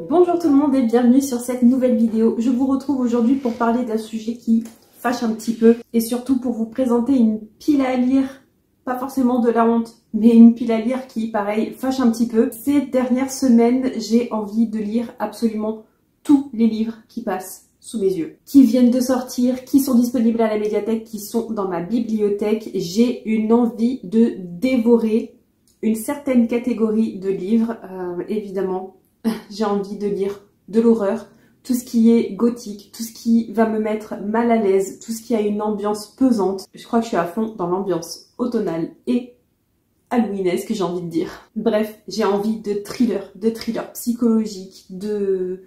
Bonjour tout le monde et bienvenue sur cette nouvelle vidéo. Je vous retrouve aujourd'hui pour parler d'un sujet qui fâche un petit peu et surtout pour vous présenter une pile à lire, pas forcément de la honte, mais une pile à lire qui, pareil, fâche un petit peu. Ces dernières semaines, j'ai envie de lire absolument tous les livres qui passent sous mes yeux, qui viennent de sortir, qui sont disponibles à la médiathèque, qui sont dans ma bibliothèque. J'ai une envie de dévorer une certaine catégorie de livres, évidemment. J'ai envie de lire de l'horreur, tout ce qui est gothique, tout ce qui va me mettre mal à l'aise, tout ce qui a une ambiance pesante. Je crois que je suis à fond dans l'ambiance automnale et halloweenesque, j'ai envie de dire. Bref, j'ai envie de thrillers psychologiques, de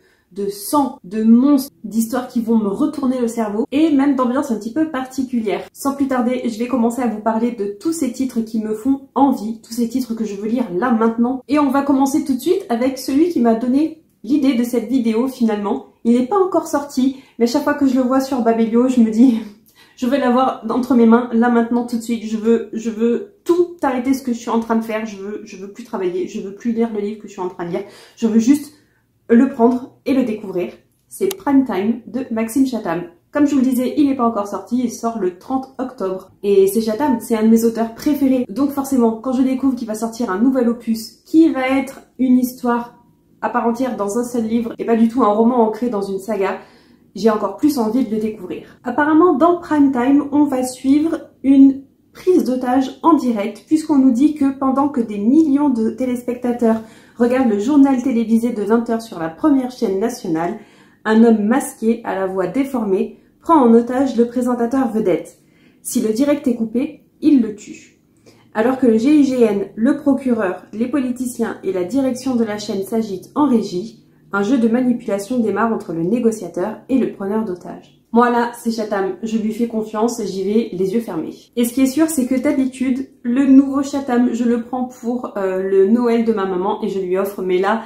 sang, de monstres, d'histoires qui vont me retourner le cerveau et même d'ambiance un petit peu particulière. Sans plus tarder, je vais commencer à vous parler de tous ces titres qui me font envie, tous ces titres que je veux lire là maintenant. Et on va commencer tout de suite avec celui qui m'a donné l'idée de cette vidéo finalement. Il n'est pas encore sorti, mais chaque fois que je le vois sur Babelio, je me dis je veux l'avoir entre mes mains là maintenant tout de suite. Je veux tout arrêter ce que je suis en train de faire. Je veux plus travailler, je veux plus lire le livre que je suis en train de lire. Je veux juste le prendre et le découvrir. C'est Prime Time de Maxime Chatham. Comme je vous le disais, il n'est pas encore sorti, il sort le 30 octobre. Et c'est Chatham, c'est un de mes auteurs préférés. Donc forcément, quand je découvre qu'il va sortir un nouvel opus, qui va être une histoire à part entière dans un seul livre, et pas du tout un roman ancré dans une saga, j'ai encore plus envie de le découvrir. Apparemment, dans Prime Time, on va suivre une prise d'otage en direct, puisqu'on nous dit que pendant que des millions de téléspectateurs regardent le journal télévisé de 20 h sur la première chaîne nationale, un homme masqué à la voix déformée prend en otage le présentateur vedette. Si le direct est coupé, il le tue. Alors que le GIGN, le procureur, les politiciens et la direction de la chaîne s'agitent en régie, un jeu de manipulation démarre entre le négociateur et le preneur d'otage. Moi là, c'est Chatham, je lui fais confiance, j'y vais les yeux fermés. Et ce qui est sûr, c'est que d'habitude, le nouveau Chatham, je le prends pour le Noël de ma maman et je lui offre, mais là,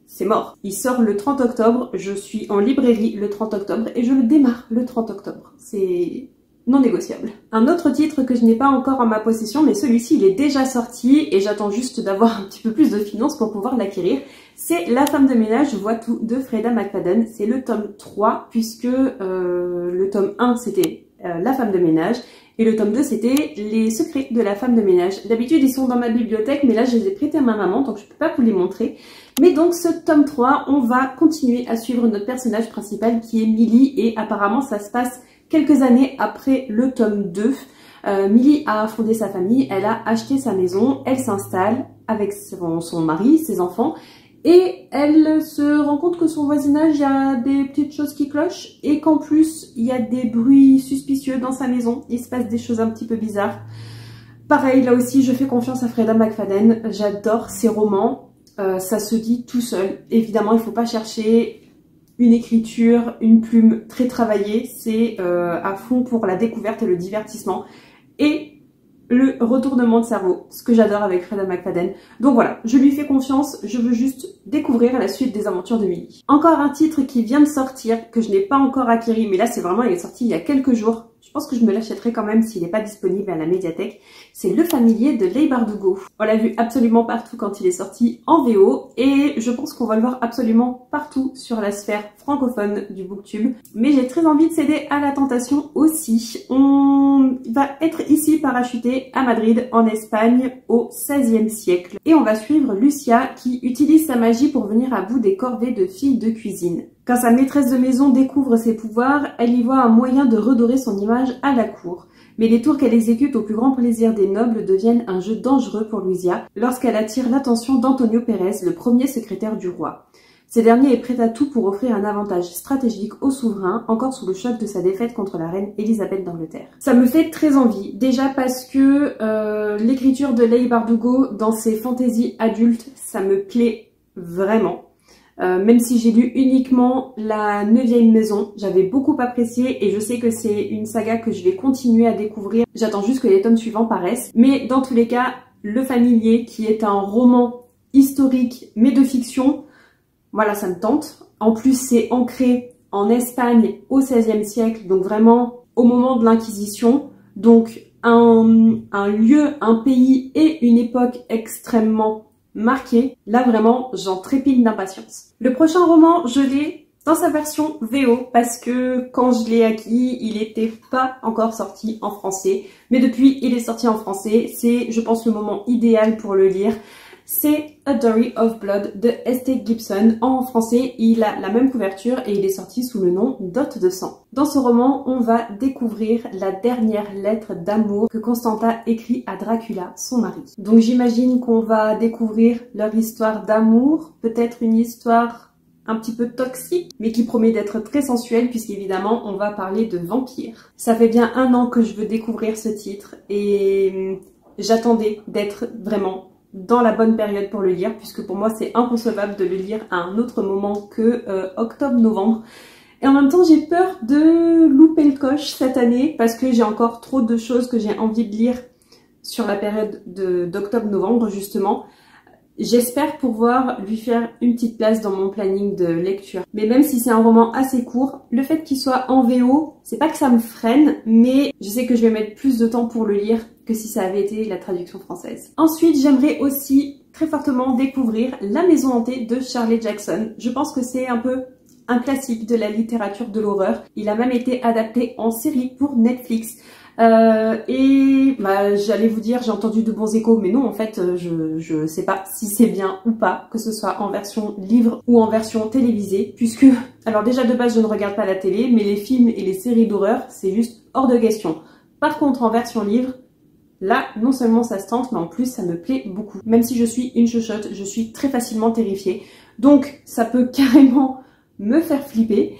c'est mort. Il sort le 30 octobre, je suis en librairie le 30 octobre et je le démarre le 30 octobre. C'est non négociable. Un autre titre que je n'ai pas encore en ma possession, mais celui-ci il est déjà sorti et j'attends juste d'avoir un petit peu plus de finances pour pouvoir l'acquérir. C'est La femme de ménage voit tout de Freida McFadden. C'est le tome 3 puisque le tome 1 c'était La femme de ménage et le tome 2 c'était Les secrets de la femme de ménage. D'habitude ils sont dans ma bibliothèque mais là je les ai prêtés à ma maman donc je peux pas vous les montrer. Mais donc ce tome 3 on va continuer à suivre notre personnage principal qui est Millie et apparemment ça se passe quelques années après le tome 2. Millie a fondé sa famille, elle a acheté sa maison, elle s'installe avec son mari, ses enfants, et elle se rend compte que son voisinage, il y a des petites choses qui clochent, et qu'en plus, il y a des bruits suspicieux dans sa maison, il se passe des choses un petit peu bizarres. Pareil, là aussi, je fais confiance à Freida McFadden, j'adore ses romans, ça se dit tout seul. Évidemment, il ne faut pas chercher une écriture, une plume très travaillée, c'est à fond pour la découverte et le divertissement et le retournement de cerveau, ce que j'adore avec Freida McFadden. Donc voilà, je lui fais confiance, je veux juste découvrir la suite des aventures de Millie. Encore un titre qui vient de sortir, que je n'ai pas encore acquis, mais là c'est vraiment, il est sorti il y a quelques jours. Je pense que je me l'achèterai quand même s'il n'est pas disponible à la médiathèque. C'est Le Familier de Leigh Bardugo. On l'a vu absolument partout quand il est sorti en VO et je pense qu'on va le voir absolument partout sur la sphère francophone du booktube. Mais j'ai très envie de céder à la tentation aussi. On va être ici parachuté à Madrid, en Espagne, au XVIe siècle. Et on va suivre Lucia qui utilise sa magie pour venir à bout des corvées de filles de cuisine. Quand sa maîtresse de maison découvre ses pouvoirs, elle y voit un moyen de redorer son image à la cour. Mais les tours qu'elle exécute au plus grand plaisir des nobles deviennent un jeu dangereux pour Lucia lorsqu'elle attire l'attention d'Antonio Pérez, le premier secrétaire du roi. Ce dernier est prêt à tout pour offrir un avantage stratégique au souverain, encore sous le choc de sa défaite contre la reine Elisabeth d'Angleterre. Ça me fait très envie, déjà parce que l'écriture de Leigh Bardugo dans ses fantaisies adultes, ça me plaît vraiment. Même si j'ai lu uniquement La 9e maison, j'avais beaucoup apprécié et je sais que c'est une saga que je vais continuer à découvrir. J'attends juste que les tomes suivants paraissent. Mais dans tous les cas, Le Familier, qui est un roman historique mais de fiction, voilà, ça me tente. En plus, c'est ancré en Espagne au XVIe siècle, donc vraiment au moment de l'Inquisition. Donc un lieu, un pays et une époque extrêmement marqué. Là vraiment, j'en trépigne d'impatience. Le prochain roman, je l'ai dans sa version VO parce que quand je l'ai acquis, il n'était pas encore sorti en français. Mais depuis, il est sorti en français. C'est, je pense, le moment idéal pour le lire. C'est A Diary of Blood de S.T. Gibson. En français, il a la même couverture et il est sorti sous le nom Dot de sang. Dans ce roman, on va découvrir la dernière lettre d'amour que Constanța écrit à Dracula, son mari. Donc j'imagine qu'on va découvrir leur histoire d'amour, peut-être une histoire un petit peu toxique, mais qui promet d'être très sensuelle puisqu'évidemment on va parler de vampires. Ça fait bien 1 an que je veux découvrir ce titre et j'attendais d'être vraiment dans la bonne période pour le lire, puisque pour moi c'est inconcevable de le lire à un autre moment que octobre-novembre. Et en même temps j'ai peur de louper le coche cette année, parce que j'ai encore trop de choses que j'ai envie de lire sur la période d'octobre-novembre justement. J'espère pouvoir lui faire une petite place dans mon planning de lecture. Mais même si c'est un roman assez court, le fait qu'il soit en VO, c'est pas que ça me freine, mais je sais que je vais mettre plus de temps pour le lire que si ça avait été la traduction française. Ensuite, j'aimerais aussi très fortement découvrir La Maison Hantée de Shirley Jackson. Je pense que c'est un peu un classique de la littérature de l'horreur. Il a même été adapté en série pour Netflix. Et j'allais vous dire j'ai entendu de bons échos, mais non en fait je sais pas si c'est bien ou pas, que ce soit en version livre ou en version télévisée, puisque alors déjà de base je ne regarde pas la télé, mais les films et les séries d'horreur c'est juste hors de question. Par contre en version livre, là non seulement ça se tente, mais en plus ça me plaît beaucoup. Même si je suis une chochotte, je suis très facilement terrifiée, donc ça peut carrément me faire flipper.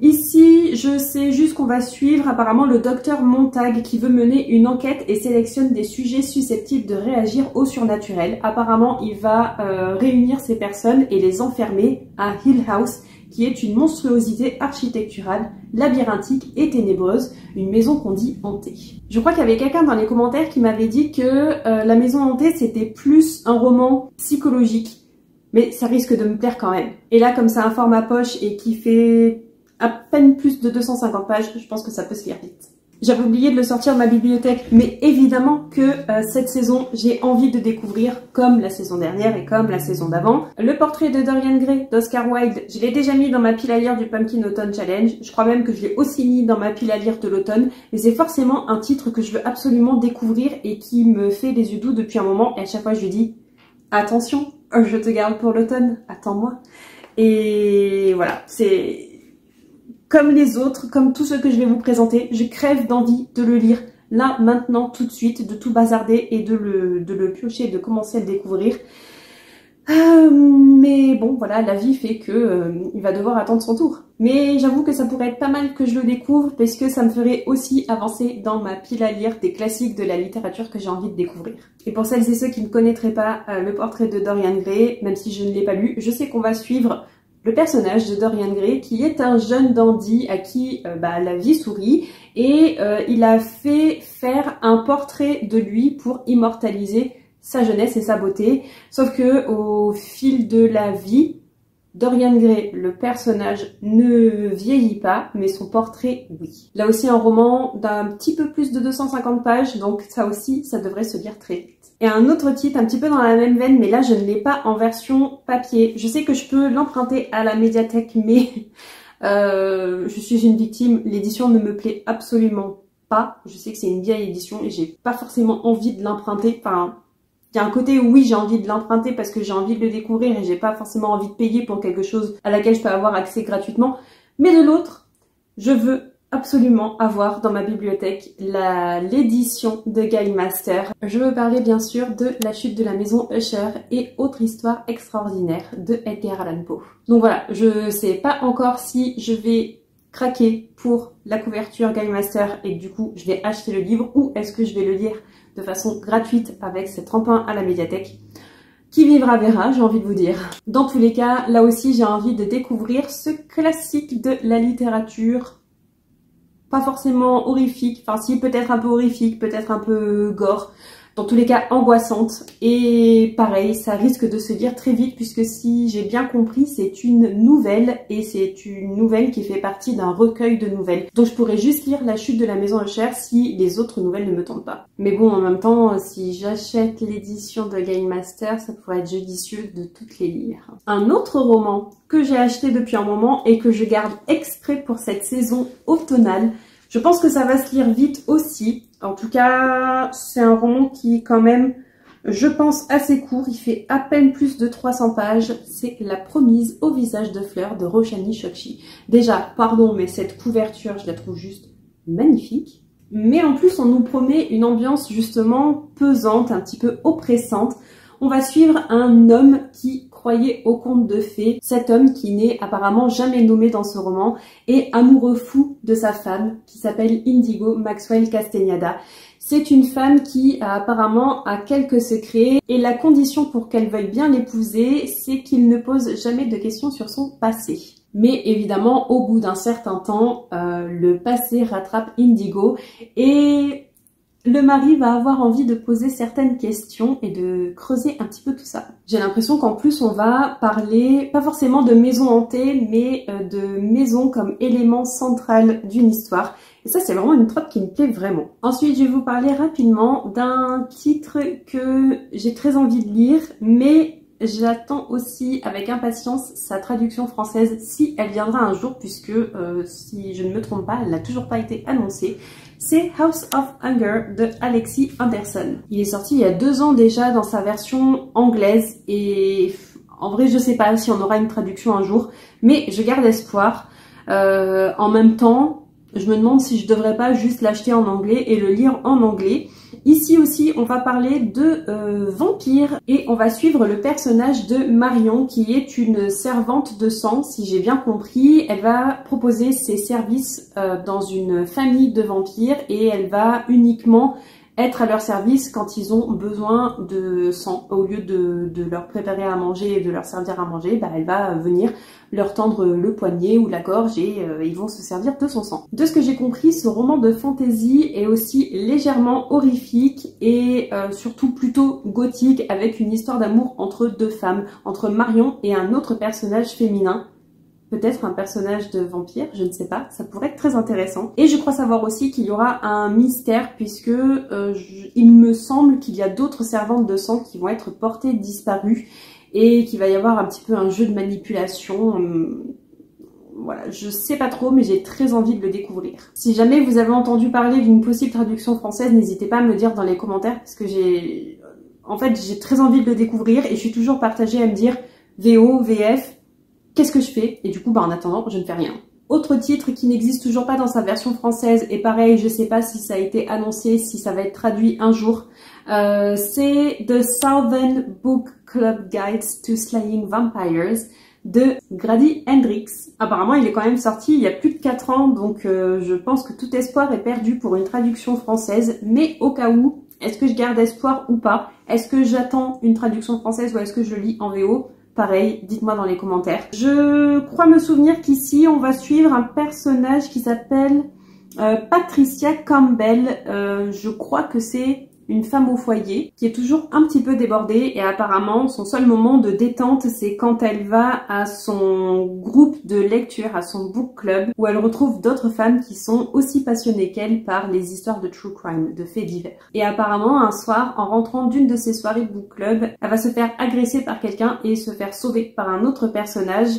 Ici, je sais juste qu'on va suivre apparemment le docteur Montag qui veut mener une enquête et sélectionne des sujets susceptibles de réagir au surnaturel. Apparemment, il va réunir ces personnes et les enfermer à Hill House, qui est une monstruosité architecturale, labyrinthique et ténébreuse, une maison qu'on dit hantée. Je crois qu'il y avait quelqu'un dans les commentaires qui m'avait dit que La Maison Hantée c'était plus un roman psychologique. Mais ça risque de me plaire quand même. Et là, comme c'est un format poche et qui fait à peine plus de 250 pages, je pense que ça peut se lire vite. J'avais oublié de le sortir de ma bibliothèque, mais évidemment que cette saison, j'ai envie de découvrir, comme la saison dernière et comme la saison d'avant, Le Portrait de Dorian Gray d'Oscar Wilde. Je l'ai déjà mis dans ma pile à lire du Pumpkin Autumn Challenge. Je crois même que je l'ai aussi mis dans ma pile à lire de l'automne. Mais c'est forcément un titre que je veux absolument découvrir et qui me fait les yeux doux depuis un moment. Et à chaque fois, je lui dis « Attention !» Je te garde pour l'automne, attends-moi. Et voilà, c'est comme les autres, comme tous ceux que je vais vous présenter, je crève d'envie de le lire là, maintenant, tout de suite, de tout bazarder et de le piocher, de commencer à le découvrir. Mais bon, voilà, la vie fait que il va devoir attendre son tour. Mais j'avoue que ça pourrait être pas mal que je le découvre, parce que ça me ferait aussi avancer dans ma pile à lire des classiques de la littérature que j'ai envie de découvrir. Et pour celles et ceux qui ne connaîtraient pas Le Portrait de Dorian Gray, même si je ne l'ai pas lu, je sais qu'on va suivre le personnage de Dorian Gray, qui est un jeune dandy à qui la vie sourit, et il a fait faire un portrait de lui pour immortaliser sa jeunesse et sa beauté, sauf que au fil de la vie, Dorian Gray, le personnage, ne vieillit pas, mais son portrait, oui. Là aussi un roman d'un petit peu plus de 250 pages, donc ça aussi, ça devrait se lire très vite. Et un autre titre, un petit peu dans la même veine, mais là je ne l'ai pas en version papier. Je sais que je peux l'emprunter à la médiathèque, mais je suis une victime, l'édition ne me plaît absolument pas. Je sais que c'est une vieille édition et j'ai pas forcément envie de l'emprunter, enfin... Il y a un côté où oui, j'ai envie de l'emprunter parce que j'ai envie de le découvrir et j'ai pas forcément envie de payer pour quelque chose à laquelle je peux avoir accès gratuitement. Mais de l'autre, je veux absolument avoir dans ma bibliothèque l'édition de Gail Master. Je veux parler bien sûr de La chute de la maison Usher et Autre histoire extraordinaire de Edgar Allan Poe. Donc voilà, je sais pas encore si je vais craquer pour la couverture Gail Master et du coup je vais acheter le livre, ou est-ce que je vais le lire de façon gratuite avec ses tremplins à la médiathèque. Qui vivra verra, j'ai envie de vous dire. Dans tous les cas, là aussi j'ai envie de découvrir ce classique de la littérature, pas forcément horrifique, enfin si peut-être un peu horrifique, peut-être un peu gore. dans tous les cas angoissante. Et pareil, ça risque de se lire très vite puisque si j'ai bien compris, c'est une nouvelle et c'est une nouvelle qui fait partie d'un recueil de nouvelles. Donc je pourrais juste lire La chute de la maison Usher si les autres nouvelles ne me tentent pas. Mais bon, en même temps, si j'achète l'édition de Game Master, ça pourrait être judicieux de toutes les lire. Un autre roman que j'ai acheté depuis un moment et que je garde exprès pour cette saison automnale, je pense que ça va se lire vite aussi. En tout cas, c'est un roman qui est quand même, je pense, assez court. Il fait à peine plus de 300 pages. C'est La promise au visage de fleurs de Roshani Chokshi. Déjà, pardon, mais cette couverture, je la trouve juste magnifique. Mais en plus, on nous promet une ambiance justement pesante, un petit peu oppressante. On va suivre un homme qui croyait au conte de fées. Cet homme qui n'est apparemment jamais nommé dans ce roman est amoureux fou de sa femme qui s'appelle Indigo Maxwell Castañeda. C'est une femme qui apparemment a quelques secrets et la condition pour qu'elle veuille bien l'épouser, c'est qu'il ne pose jamais de questions sur son passé. Mais évidemment, au bout d'un certain temps, le passé rattrape Indigo et le mari va avoir envie de poser certaines questions et de creuser un petit peu tout ça. J'ai l'impression qu'en plus on va parler, pas forcément de maison hantée, mais de maison comme élément central d'une histoire. Et ça, c'est vraiment une trope qui me plaît vraiment. Ensuite, je vais vous parler rapidement d'un titre que j'ai très envie de lire, mais j'attends aussi avec impatience sa traduction française si elle viendra un jour, puisque si je ne me trompe pas, elle n'a toujours pas été annoncée. C'est House of Hunger de Alexis Anderson. Il est sorti il y a 2 ans déjà dans sa version anglaise et en vrai je sais pas si on aura une traduction un jour, mais je garde espoir. En même temps, je me demande si je devrais pas juste l'acheter en anglais et le lire en anglais. Ici aussi, on va parler de vampires et on va suivre le personnage de Marion qui est une servante de sang, si j'ai bien compris. Elle va proposer ses services dans une famille de vampires et elle va uniquement être à leur service quand ils ont besoin de sang. Au lieu de leur préparer à manger et de leur servir à manger, bah, elle va venir leur tendre le poignet ou la gorge et ils vont se servir de son sang. De ce que j'ai compris, ce roman de fantasy est aussi légèrement horrifique et surtout plutôt gothique, avec une histoire d'amour entre 2 femmes, entre Marion et un autre personnage féminin. Peut-être un personnage de vampire, je ne sais pas, ça pourrait être très intéressant. Et je crois savoir aussi qu'il y aura un mystère puisque il me semble qu'il y a d'autres servantes de sang qui vont être portées disparues et qu'il va y avoir un petit peu un jeu de manipulation. Voilà, je sais pas trop, mais j'ai très envie de le découvrir. Si jamais vous avez entendu parler d'une possible traduction française, n'hésitez pas à me le dire dans les commentaires parce que j'ai très envie de le découvrir et je suis toujours partagée à me dire VO, VF, qu'est-ce que je fais? Et du coup, bah, en attendant, je ne fais rien. Autre titre qui n'existe toujours pas dans sa version française, et pareil, je sais pas si ça a été annoncé, si ça va être traduit un jour, c'est The Southern Book Club Guides to Slaying Vampires de Grady Hendrix. Apparemment, il est quand même sorti il y a plus de 4 ans, donc je pense que tout espoir est perdu pour une traduction française, mais au cas où, est-ce que je garde espoir ou pas? Est-ce que j'attends une traduction française ou est-ce que je lis en VO? Pareil, dites-moi dans les commentaires. Je crois me souvenir qu'ici, on va suivre un personnage qui s'appelle Patricia Campbell. Je crois que c'est une femme au foyer qui est toujours un petit peu débordée et apparemment son seul moment de détente c'est quand elle va à son groupe de lecture, à son book club où elle retrouve d'autres femmes qui sont aussi passionnées qu'elle par les histoires de true crime, de faits divers. Et apparemment un soir, en rentrant d'une de ces soirées de book club, elle va se faire agresser par quelqu'un et se faire sauver par un autre personnage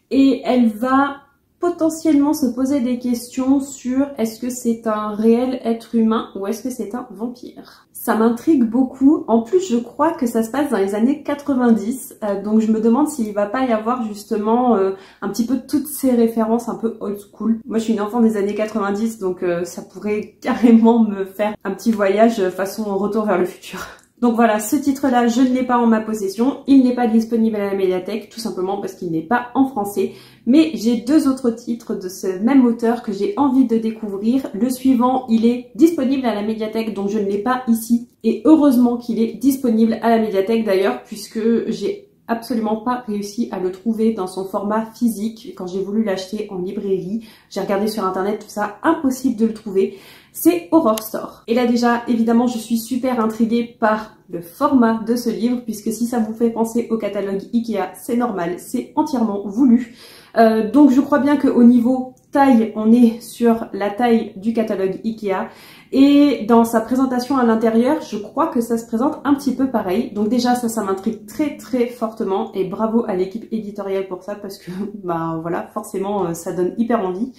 et elle va potentiellement se poser des questions sur est-ce que c'est un réel être humain ou est-ce que c'est un vampire. Ça m'intrigue beaucoup. En plus, je crois que ça se passe dans les années 90, donc je me demande s'il va pas y avoir justement un petit peu toutes ces références un peu old school. Moi, je suis une enfant des années 90, donc ça pourrait carrément me faire un petit voyage façon retour vers le futur. Donc voilà, ce titre-là, je ne l'ai pas en ma possession. Il n'est pas disponible à la médiathèque, tout simplement parce qu'il n'est pas en français. Mais j'ai 2 autres titres de ce même auteur que j'ai envie de découvrir. Le suivant, il est disponible à la médiathèque, donc je ne l'ai pas ici. Et heureusement qu'il est disponible à la médiathèque d'ailleurs, puisque j'ai absolument pas réussi à le trouver dans son format physique quand j'ai voulu l'acheter en librairie. J'ai regardé sur internet, tout ça, impossible de le trouver. c'est Horror Store. Et là déjà, évidemment, je suis super intriguée par le format de ce livre, puisque si ça vous fait penser au catalogue Ikea, c'est normal, c'est entièrement voulu. Donc je crois bien qu'au niveau taille, on est sur la taille du catalogue Ikea. Et dans sa présentation à l'intérieur, je crois que ça se présente un petit peu pareil. Donc déjà, ça m'intrigue très très fortement. Et bravo à l'équipe éditoriale pour ça, parce que bah voilà, forcément, ça donne hyper envie.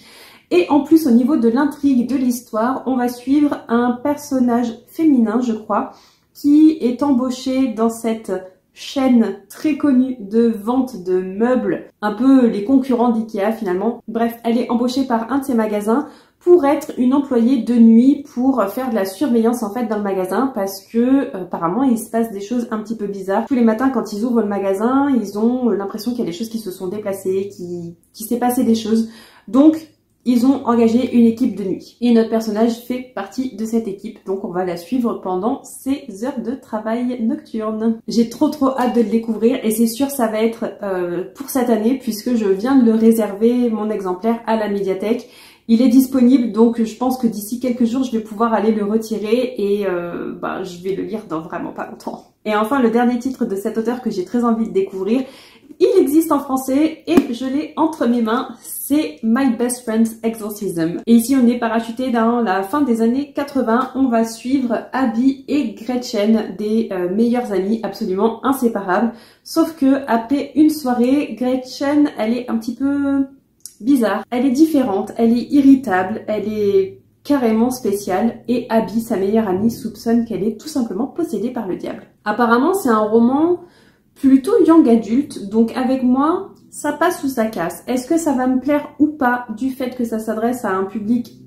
Et en plus, au niveau de l'intrigue de l'histoire, on va suivre un personnage féminin, je crois, qui est embauché dans cette chaîne très connue de vente de meubles, un peu les concurrents d'Ikea finalement. Bref, elle est embauchée par un de ces magasins pour être une employée de nuit, pour faire de la surveillance en fait dans le magasin, parce que apparemment il se passe des choses un petit peu bizarres. Tous les matins quand ils ouvrent le magasin, ils ont l'impression qu'il y a des choses qui se sont déplacées, qu'il s'est passé des choses. Donc ils ont engagé une équipe de nuit. Et notre personnage fait partie de cette équipe, donc on va la suivre pendant ses heures de travail nocturne. J'ai trop hâte de le découvrir et c'est sûr ça va être pour cette année, puisque je viens de le réserver, mon exemplaire, à la médiathèque. Il est disponible, donc je pense que d'ici quelques jours, je vais pouvoir aller le retirer et je vais le lire dans vraiment pas longtemps. Et enfin, le dernier titre de cet auteur que j'ai très envie de découvrir, il existe en français et je l'ai entre mes mains, c'est My Best Friend's Exorcism. Et ici, on est parachuté dans la fin des années 80. On va suivre Abby et Gretchen, des meilleures amies absolument inséparables. Sauf que après une soirée, Gretchen, elle est un petit peu bizarre. Elle est différente, elle est irritable, elle est carrément spéciale. Et Abby, sa meilleure amie, soupçonne qu'elle est tout simplement possédée par le diable. Apparemment, c'est un roman plutôt young adulte, donc avec moi, ça passe ou ça casse. Est-ce que ça va me plaire ou pas du fait que ça s'adresse à un public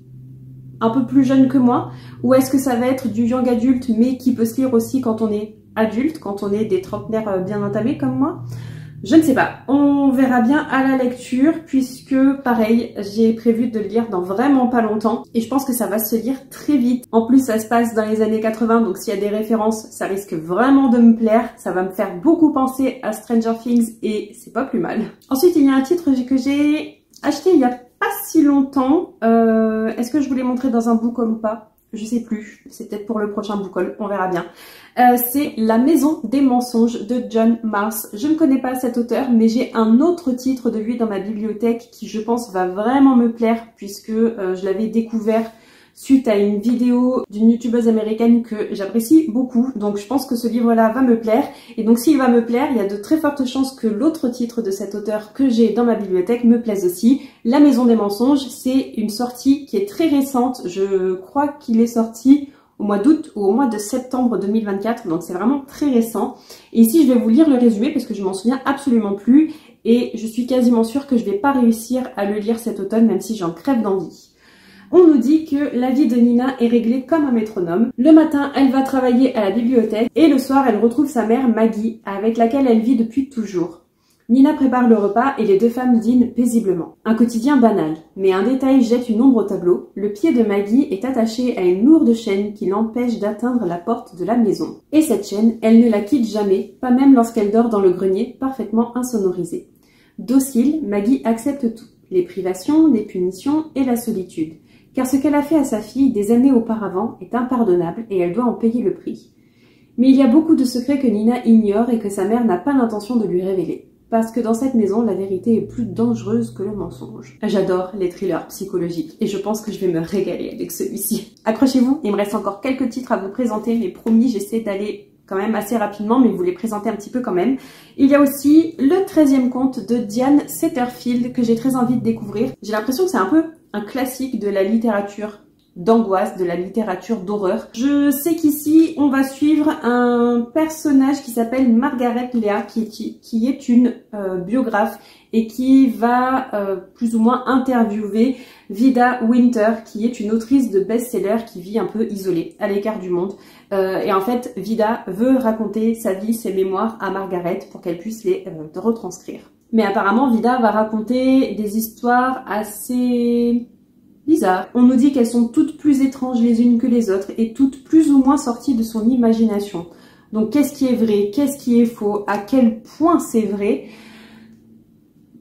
un peu plus jeune que moi, ou est-ce que ça va être du young adulte mais qui peut se lire aussi quand on est adulte, quand on est des trentenaires bien entamés comme moi? Je ne sais pas, on verra bien à la lecture, puisque pareil, j'ai prévu de le lire dans vraiment pas longtemps et je pense que ça va se lire très vite. En plus, ça se passe dans les années 80, donc s'il y a des références, ça risque vraiment de me plaire. Ça va me faire beaucoup penser à Stranger Things et c'est pas plus mal. Ensuite, il y a un titre que j'ai acheté il y a pas si longtemps. Est-ce que je vous l'ai montré dans un book haul ou pas? Je sais plus, c'est peut-être pour le prochain book haul, on verra bien. C'est La Maison des Mensonges de John Marrs. Je ne connais pas cet auteur, mais j'ai un autre titre de lui dans ma bibliothèque qui, je pense, va vraiment me plaire, puisque je l'avais découvert suite à une vidéo d'une youtubeuse américaine que j'apprécie beaucoup. Donc je pense que ce livre-là va me plaire. Et donc s'il va me plaire, il y a de très fortes chances que l'autre titre de cet auteur que j'ai dans ma bibliothèque me plaise aussi. La Maison des Mensonges, c'est une sortie qui est très récente. Je crois qu'il est sorti au mois d'août ou au mois de septembre 2024, donc c'est vraiment très récent. Et ici, je vais vous lire le résumé parce que je m'en souviens absolument plus et je suis quasiment sûre que je vais pas réussir à le lire cet automne, même si j'en crève d'envie. On nous dit que la vie de Nina est réglée comme un métronome. Le matin, elle va travailler à la bibliothèque et le soir, elle retrouve sa mère Maggie, avec laquelle elle vit depuis toujours. Nina prépare le repas et les deux femmes dînent paisiblement. Un quotidien banal, mais un détail jette une ombre au tableau. Le pied de Maggie est attaché à une lourde chaîne qui l'empêche d'atteindre la porte de la maison. Et cette chaîne, elle ne la quitte jamais, pas même lorsqu'elle dort dans le grenier, parfaitement insonorisé. Docile, Maggie accepte tout, les privations, les punitions et la solitude. Car ce qu'elle a fait à sa fille des années auparavant est impardonnable et elle doit en payer le prix. Mais il y a beaucoup de secrets que Nina ignore et que sa mère n'a pas l'intention de lui révéler. Parce que dans cette maison, la vérité est plus dangereuse que le mensonge. J'adore les thrillers psychologiques et je pense que je vais me régaler avec celui-ci. Accrochez-vous, il me reste encore quelques titres à vous présenter, mais promis, j'essaie d'aller quand même assez rapidement, mais vous les présenter un petit peu quand même. Il y a aussi le 13e conte de Diane Setterfield que j'ai très envie de découvrir. J'ai l'impression que c'est un peu un classique de la littérature d'angoisse, de la littérature d'horreur. Je sais qu'ici, on va suivre un personnage qui s'appelle Margaret Lea, qui est une biographe et qui va plus ou moins interviewer Vida Winter, qui est une autrice de best-seller qui vit un peu isolée, à l'écart du monde. Et en fait, Vida veut raconter sa vie, ses mémoires à Margaret pour qu'elle puisse les retranscrire. Mais apparemment, Vida va raconter des histoires assez bizarres. On nous dit qu'elles sont toutes plus étranges les unes que les autres et toutes plus ou moins sorties de son imagination. Donc qu'est-ce qui est vrai, qu'est-ce qui est faux, à quel point c'est vrai?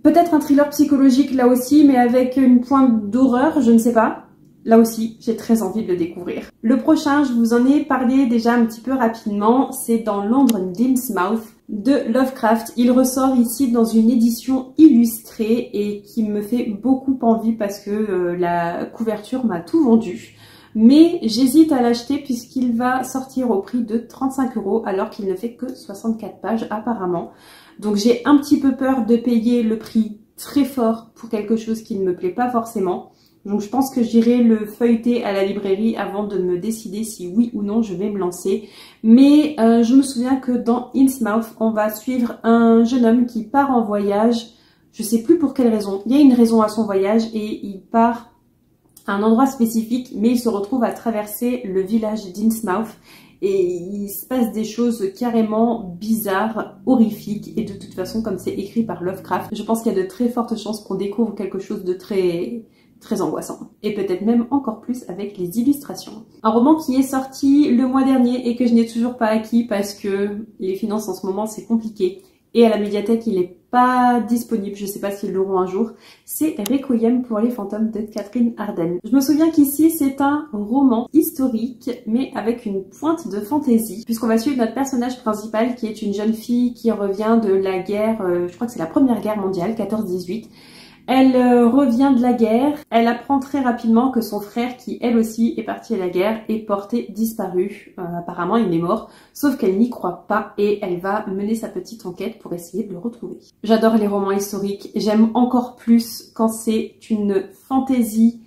Peut-être un thriller psychologique là aussi, mais avec une pointe d'horreur, je ne sais pas. Là aussi, j'ai très envie de le découvrir. Le prochain, je vous en ai parlé déjà un petit peu rapidement, c'est dans Londres Innsmouth de Lovecraft. Il ressort ici dans une édition illustrée et qui me fait beaucoup envie parce que la couverture m'a tout vendu. Mais j'hésite à l'acheter puisqu'il va sortir au prix de 35 € alors qu'il ne fait que 64 pages apparemment. Donc j'ai un petit peu peur de payer le prix très fort pour quelque chose qui ne me plaît pas forcément. Donc je pense que j'irai le feuilleter à la librairie avant de me décider si oui ou non je vais me lancer. Mais je me souviens que dans Innsmouth, on va suivre un jeune homme qui part en voyage. Je sais plus pour quelle raison. Il y a une raison à son voyage et il part à un endroit spécifique, mais il se retrouve à traverser le village d'Innsmouth. Et il se passe des choses carrément bizarres, horrifiques. Et de toute façon, comme c'est écrit par Lovecraft, je pense qu'il y a de très fortes chances qu'on découvre quelque chose de très angoissant. Et peut-être même encore plus avec les illustrations. Un roman qui est sorti le mois dernier et que je n'ai toujours pas acquis parce que les finances en ce moment c'est compliqué. Et à la médiathèque il n'est pas disponible, je ne sais pas s'ils l'auront un jour. C'est Requiem pour les fantômes de Catherine Arden. Je me souviens qu'ici c'est un roman historique mais avec une pointe de fantaisie. Puisqu'on va suivre notre personnage principal qui est une jeune fille qui revient de la guerre, je crois que c'est la première guerre mondiale, 14-18. Elle revient de la guerre, elle apprend très rapidement que son frère, qui elle aussi est parti à la guerre, est porté disparu. Apparemment il est mort, sauf qu'elle n'y croit pas et elle va mener sa petite enquête pour essayer de le retrouver. J'adore les romans historiques, j'aime encore plus quand c'est une fantaisie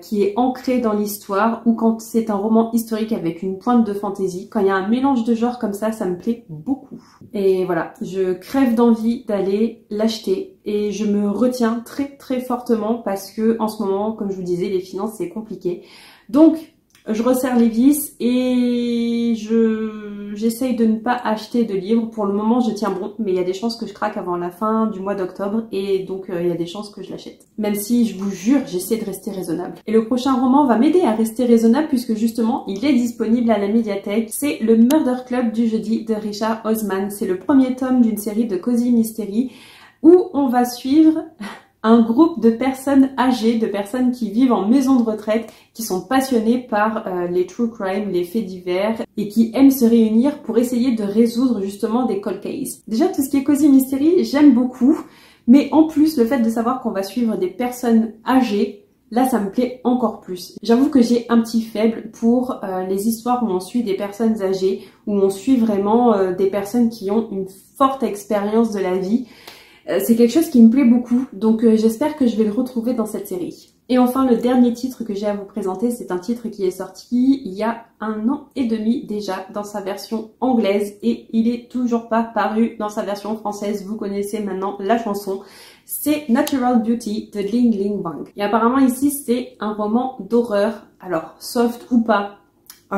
qui est ancrée dans l'histoire ou quand c'est un roman historique avec une pointe de fantaisie. Quand il y a un mélange de genres comme ça me plaît beaucoup. Et voilà, je crève d'envie d'aller l'acheter et je me retiens très fortement parce que en ce moment, comme je vous disais, les finances c'est compliqué. Donc je resserre les vis et j'essaye de ne pas acheter de livres. Pour le moment, je tiens bon, mais il y a des chances que je craque avant la fin du mois d'octobre et donc il y a des chances que je l'achète. Même si, je vous jure, j'essaie de rester raisonnable. Et le prochain roman va m'aider à rester raisonnable puisque justement, il est disponible à la médiathèque. C'est Le Murder Club du jeudi de Richard Osman. C'est le premier tome d'une série de Cozy Mystery où on va suivre un groupe de personnes âgées, de personnes qui vivent en maison de retraite, qui sont passionnées par les true crime, les faits divers, et qui aiment se réunir pour essayer de résoudre justement des cold cases. Déjà, tout ce qui est Cozy Mystery, j'aime beaucoup, mais en plus, le fait de savoir qu'on va suivre des personnes âgées, là, ça me plaît encore plus. J'avoue que j'ai un petit faible pour les histoires où on suit des personnes âgées, où on suit vraiment des personnes qui ont une forte expérience de la vie. C'est quelque chose qui me plaît beaucoup, donc j'espère que je vais le retrouver dans cette série. Et enfin, le dernier titre que j'ai à vous présenter, c'est un titre qui est sorti il y a 1 an et demi déjà dans sa version anglaise et il est toujours pas paru dans sa version française. Vous connaissez maintenant la chanson. C'est Natural Beauty de Ling Ling Wang. Et apparemment ici, c'est un roman d'horreur. Alors, soft ou pas,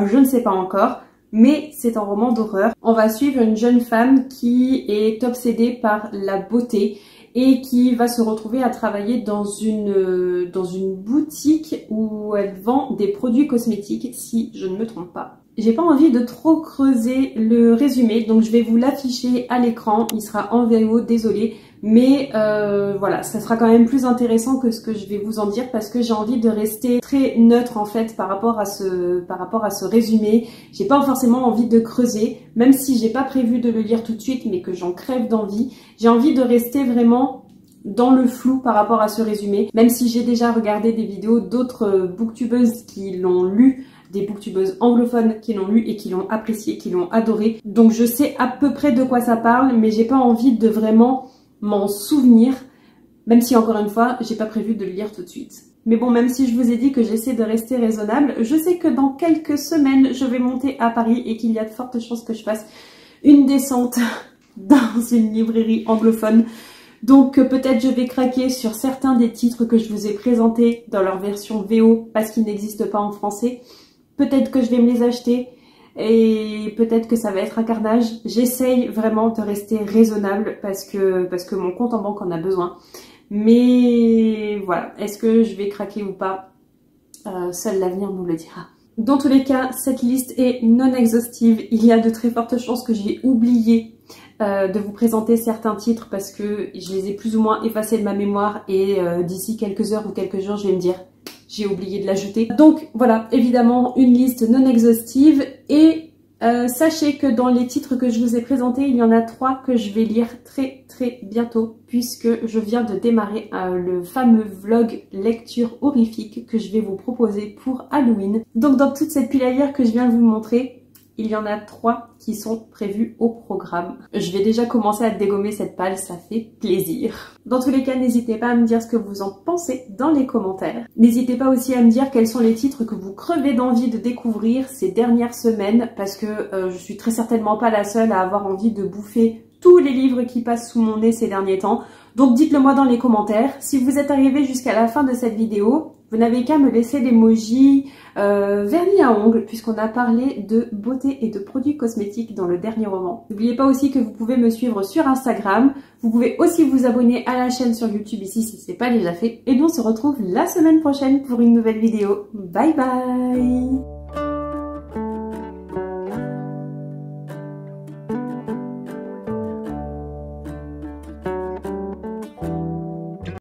je ne sais pas encore. Mais c'est un roman d'horreur. On va suivre une jeune femme qui est obsédée par la beauté et qui va se retrouver à travailler dans une boutique où elle vend des produits cosmétiques, si je ne me trompe pas. J'ai pas envie de trop creuser le résumé, donc je vais vous l'afficher à l'écran. Il sera en VO, désolé. Mais voilà, ça sera quand même plus intéressant que ce que je vais vous en dire parce que j'ai envie de rester très neutre en fait par rapport à ce résumé. J'ai pas forcément envie de creuser, même si j'ai pas prévu de le lire tout de suite, mais que j'en crève d'envie. J'ai envie de rester vraiment dans le flou par rapport à ce résumé, même si j'ai déjà regardé des vidéos d'autres booktubeuses qui l'ont lu, des booktubeuses anglophones qui l'ont lu et qui l'ont apprécié, qui l'ont adoré. Donc je sais à peu près de quoi ça parle, mais j'ai pas envie de vraiment m'en souvenir, même si encore une fois, j'ai pas prévu de le lire tout de suite. Mais bon, même si je vous ai dit que j'essaie de rester raisonnable, je sais que dans quelques semaines, je vais monter à Paris et qu'il y a de fortes chances que je fasse une descente dans une librairie anglophone. Donc peut-être je vais craquer sur certains des titres que je vous ai présentés dans leur version VO parce qu'ils n'existent pas en français. Peut-être que je vais me les acheter. Et peut-être que ça va être un carnage. J'essaye vraiment de rester raisonnable parce que mon compte en banque en a besoin. Mais voilà, est-ce que je vais craquer ou pas? Seul l'avenir nous le dira. Dans tous les cas, cette liste est non exhaustive. Il y a de très fortes chances que j'ai oublié de vous présenter certains titres parce que je les ai plus ou moins effacés de ma mémoire et d'ici quelques heures ou quelques jours, je vais me dire j'ai oublié de l'ajouter. Donc voilà, évidemment une liste non exhaustive et sachez que dans les titres que je vous ai présentés, il y en a 3 que je vais lire très bientôt puisque je viens de démarrer le fameux vlog lecture horrifique que je vais vous proposer pour Halloween. Donc dans toute cette pile à lire que je viens de vous montrer, il y en a 3 qui sont prévus au programme. Je vais déjà commencer à dégommer cette palle, ça fait plaisir. Dans tous les cas, n'hésitez pas à me dire ce que vous en pensez dans les commentaires. N'hésitez pas aussi à me dire quels sont les titres que vous crevez d'envie de découvrir ces dernières semaines, parce que je suis très certainement pas la seule à avoir envie de bouffer tous les livres qui passent sous mon nez ces derniers temps. Donc dites-le moi dans les commentaires. Si vous êtes arrivé jusqu'à la fin de cette vidéo, vous n'avez qu'à me laisser l'emoji vernis à ongles, puisqu'on a parlé de beauté et de produits cosmétiques dans le dernier roman. N'oubliez pas aussi que vous pouvez me suivre sur Instagram. Vous pouvez aussi vous abonner à la chaîne sur YouTube ici si ce n'est pas déjà fait. Et nous on se retrouve la semaine prochaine pour une nouvelle vidéo. Bye bye!